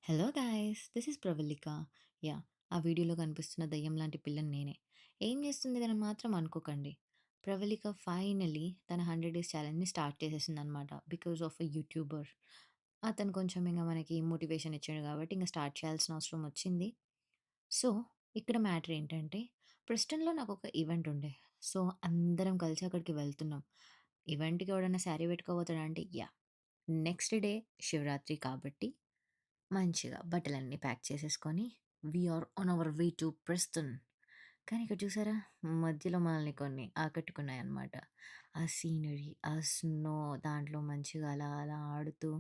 Hello guys! This is Pravalika. Yeah! ఆ వీడియోలో కనిపిస్తున్న దెయ్యం లాంటి పిల్లని నేనే. ఏం చేస్తుంది అని మాత్రం అనుకోకండి. ప్రవళిక ఫైనల్లీ తన 100 డేస్ ఛాలెంజ్‌ని స్టార్ట్ చేసేసిందనమాట. Because of a YouTuber. అతను కొంచెం ఇంగ మనకి మోటివేషన్ ఇచ్చాడు కాబట్టి ఇంక స్టార్ట్ చేయాల్సిన అవసరం వచ్చింది. సో, ఇక్కడ మ్యాటర్ ఏంటంటే, ప్రెస్టన్‌లో నాకొక ఈవెంట్ ఉండే. సో, అందరం కలిసి అక్కడికి వెళ్తున్నాం. ఈవెంట్‌కి ఎవడన్నా శారీ పెట్టుకోపోతాడా అంటే, యాహ్! నెక్స్ట్ డే శివరాత్రి కాబట్టి మంచిగా బట్టలన్నీ ప్యాక్ చేసేసుకొని we are on our way to Preston. కానీ ఇక్కడ చూసారా? మధ్యలో మనల్ని కొన్ని ఆకట్టుకున్నాయన్నమాట. ఆ సీనరీ, ఆ స్నో దాంట్లో మంచిగా అలా అలా ఆడుతూ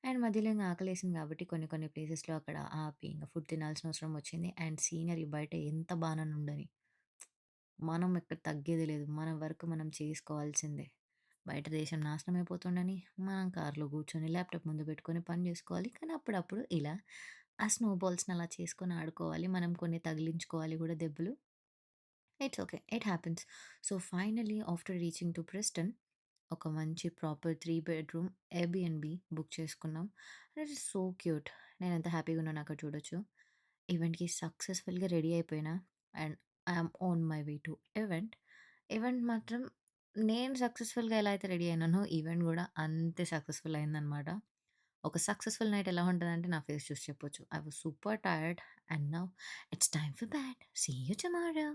అండ్ మధ్యలో ఇంగ ఆకలేసింది కాబట్టి కొన్ని కొన్ని ప్లేసెస్‌లో అక్కడ ఆపి ఇంగ ఫుడ్ తినాల్సిన అవసరం వచ్చింది. అండ్ సీనరీ బయట ఎంత బానేనుండని. మనం ఇక్కడ తగ్గేది లేదు. మన వర్క్ మనం చేసుకోవాల్సిందే. బయట దేశం నాశనం అయిపోతుండని మనం కార్‌లో కూర్చొని ల్యాప్‌టాప్ ముందు పెట్టుకొని పని జేసుకోవాలి. కానీ అప్పుడప్పుడు ఇలా ఆ స్నో బాల్స్‌ని అలా చేసుకొని ఆడుకోవాలి. మనం కొన్ని తగిలించుకోవాలి గూడా దెబ్బలు. It's okay. It happens. So, finally after reaching to Preston ఒక మంచి ప్రాపర్ 3 బెడ్‌రూమ్ ఎయిర్‌బిఎన్‌బి బుక్ చేసుకున్నాం. It is so cute. నేనెంత హ్యాపీగా ఉన్నానో అక్కడ చూడొచ్చు. ఈవెంట్‌కి సక్సెస్‌ఫుల్‌గా రెడీ అయిపోయినా and I am on my way to event. Event మాత్రం నేను సక్సెస్‌ఫుల్‌గా ఎలా అయితే రెడీ అయినానో ఈవెంట్ గూడా అంతే సక్సెస్‌ఫుల్ అయిందనమాట. ఒక సక్సెస్‌ఫుల్ నైట్ ఎలా ఉంటదంటే నా ఫేస్ చూసి చెప్పొచ్చు. I was super tired and now it's time for bed. See you tomorrow.